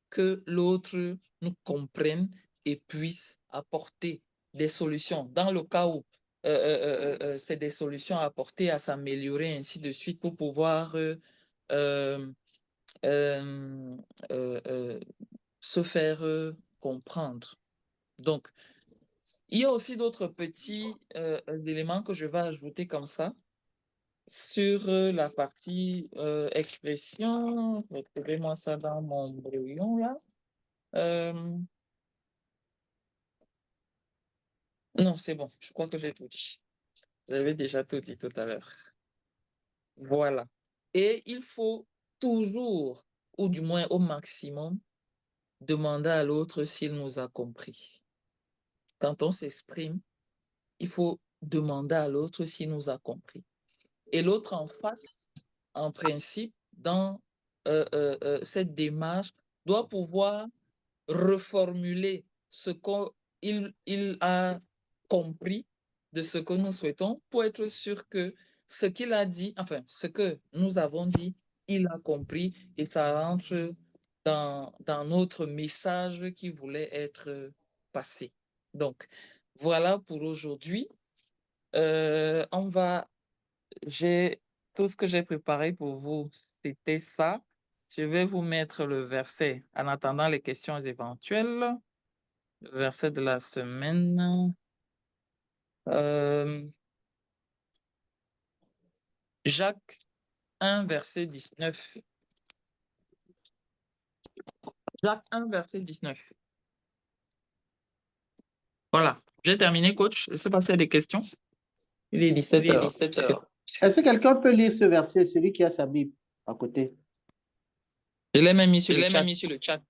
que l'autre nous comprenne et puisse apporter des solutions. Dans le cas où c'est des solutions à apporter, à s'améliorer, ainsi de suite, pour pouvoir se faire comprendre. Donc, il y a aussi d'autres petits éléments que je vais ajouter comme ça sur la partie expression. Retrouvez-moi ça dans mon brouillon là. Non, c'est bon. Je crois que j'ai tout dit. J'avais déjà tout dit tout à l'heure. Voilà. Et il faut toujours, ou du moins au maximum, demander à l'autre s'il nous a compris. Quand on s'exprime, il faut demander à l'autre s'il nous a compris. Et l'autre en face, en principe, dans cette démarche, doit pouvoir reformuler ce qu'il a compris de ce que nous souhaitons pour être sûr que ce qu'il a dit, enfin, ce que nous avons dit, il a compris et ça rentre dans notre message qui voulait être passé. Donc, voilà pour aujourd'hui. Tout ce que j'ai préparé pour vous, c'était ça. Je vais vous mettre le verset en attendant les questions éventuelles. Le verset de la semaine. Jacques 1, verset 19. Jacques 1, verset 19. Voilà. J'ai terminé, coach. Je ne sais pas s'il y a des questions. Il est 17 heures. Est-ce que quelqu'un peut lire ce verset, celui qui a sa Bible à côté? Je l'ai même mis sur Je le l'ai chat. même mis sur le chat.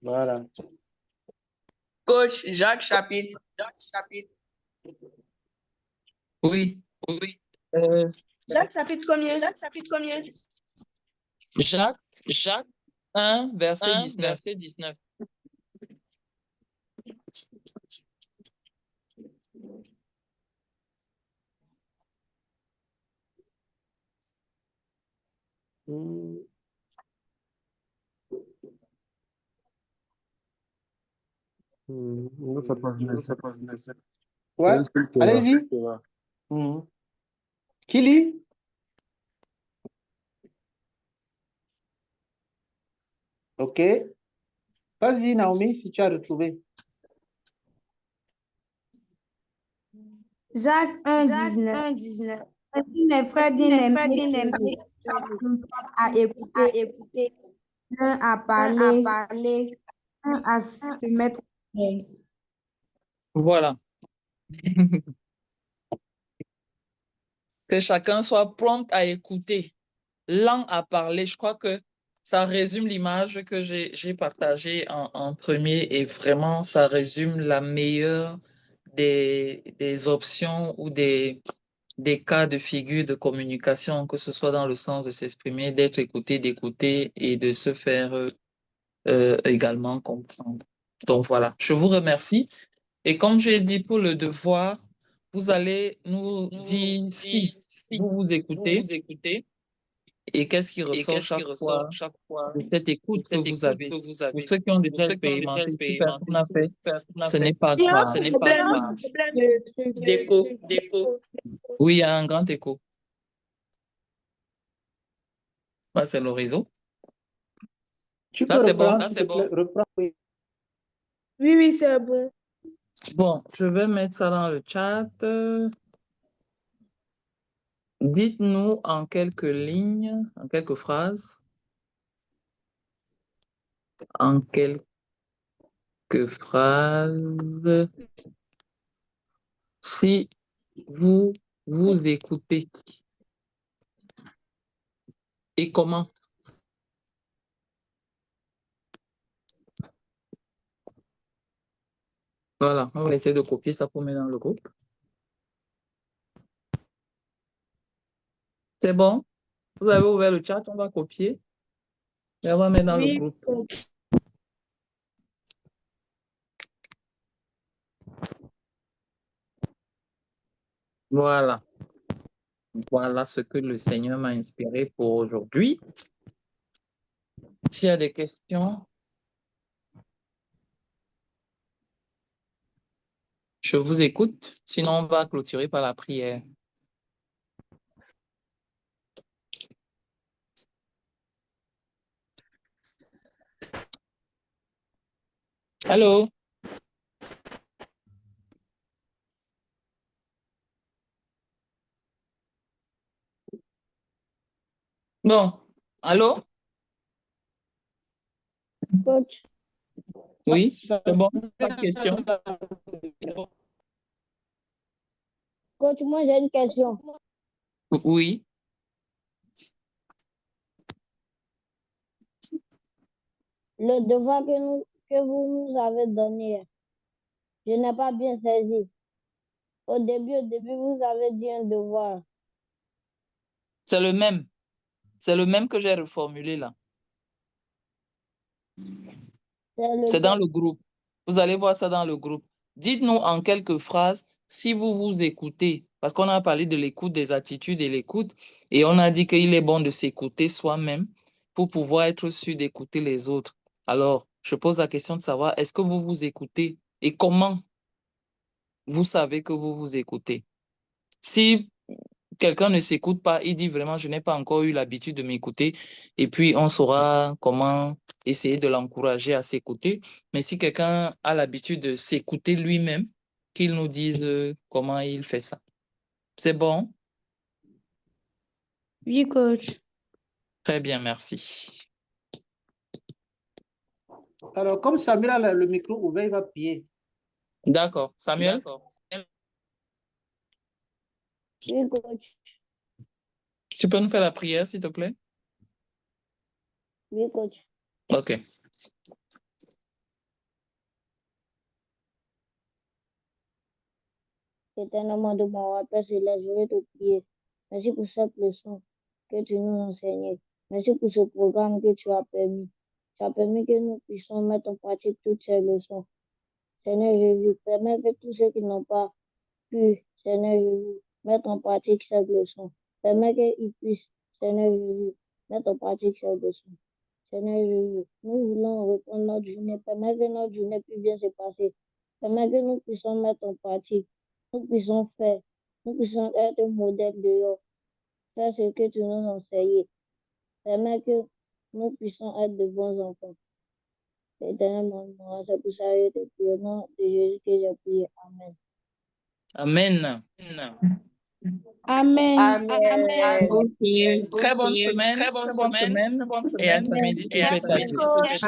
Voilà. Coach, Jacques chapitre. Oui. Oui. Jacques chapitre combien? Jacques chapitre combien? Jacques Jacques 1, verset 1, 19. verset 19. Musa pazinesi. Ouais, Est-ce que tu vas? allez-y. Mhm. Qui lit? OK. Vas-y, Naomi, si tu as retrouvé. Jacques 1, 19. Ainsi, mes frères bien-aimés, à écouter, l'un à parler, un à se mettre en paix. Voilà. Que chacun soit prompt à écouter, lent à parler. Je crois que ça résume l'image que j'ai partagée en premier et vraiment, ça résume la meilleure des options ou des cas de figure de communication, que ce soit dans le sens de s'exprimer, d'être écouté, d'écouter et de se faire également comprendre. Donc voilà, je vous remercie. Et comme j'ai dit pour le devoir, vous allez nous dire si Si vous vous vous écoutez vous écoutez et qu'est-ce qui et ressort qu'est-ce qui chaque ressort fois chaque fois de cette de écoute que cette vous écoute avez. que vous Pour avez. ceux qui ont déjà Pour ceux qui ont déjà expérimenté, si personne expérimenté, n'a si fait, personne n'a ce fait, n'est pas Il y a un grave. ce n'est pas problème grave. d'écho. D'écho. Oui, il y a un grand écho. Ça, c'est le réseau. Tu Là, peux c'est bon. reprendre, Là, s'il c'est te plaît. bon. Reprends. Oui. Oui, oui, c'est bon. Bon, je vais mettre ça dans le chat. Dites-nous en quelques lignes, en quelques phrases, en quelques phrases, si vous vous écoutez et comment. Voilà, on va essayer de copier ça pour mettre dans le groupe. C'est bon? Vous avez ouvert le chat, on va copier et on va mettre dans le Oui, groupe. Voilà. Voilà ce que le Seigneur m'a inspiré pour aujourd'hui. S'il y a des questions, je vous écoute. Sinon, on va clôturer par la prière. Allô? Bon. Allô? Coach, Oui, Ça c'est bon? Pas de vient questions? coach, moi j'ai une question. Oui. Le devoir que vous nous avez donné, je n'ai pas bien saisi. Au début, vous avez dit un devoir. C'est le même. C'est le même que j'ai reformulé là. C'est dans le groupe. Vous allez voir ça dans le groupe. Dites-nous en quelques phrases si vous vous écoutez, parce qu'on a parlé de l'écoute, des attitudes et l'écoute, et on a dit qu'il est bon de s'écouter soi-même pour pouvoir être sûr d'écouter les autres. Alors, je pose la question de savoir, est-ce que vous vous écoutez et comment vous savez que vous vous écoutez? Si quelqu'un ne s'écoute pas, il dit vraiment, je n'ai pas encore eu l'habitude de m'écouter. Et puis, on saura comment essayer de l'encourager à s'écouter. Mais si quelqu'un a l'habitude de s'écouter lui-même, qu'il nous dise comment il fait ça. C'est bon? Oui, coach. Très bien, merci. Alors, comme Samuel a le micro ouvert, il va prier. D'accord. Samuel? D'accord. Oui, coach. Tu peux nous faire la prière, s'il te plaît? Oui, coach. OK. Éternellement de mon roi, Père céleste, je vais te prier. Merci pour cette leçon que tu nous enseignes. Merci pour ce programme que tu as permis. Tu as permis que nous puissions mettre en pratique toutes ces leçons. Seigneur Jésus, permets que tous ceux qui n'ont pas pu, Seigneur Jésus, mettre en pratique cette leçon. Permets qu'ils puissent, Seigneur Jésus, mettre en pratique cette leçon. Seigneur Jésus, nous voulons reprendre notre journée. Permets que notre journée puisse bien se passer. Permets que nous puissions mettre en pratique. Nous puissions faire. Nous puissions être un modèle dehors. Faire ce que tu nous enseignes. Permets que nous puissions être de bons enfants. Éternellement, c'est pour ça que je te prie au nom de Jésus que j'ai prié. Amen. Amen. Amen. Amen. OK. Très bonne semaine. Et à samedi si Merci, Dieu fait sa vie. coach.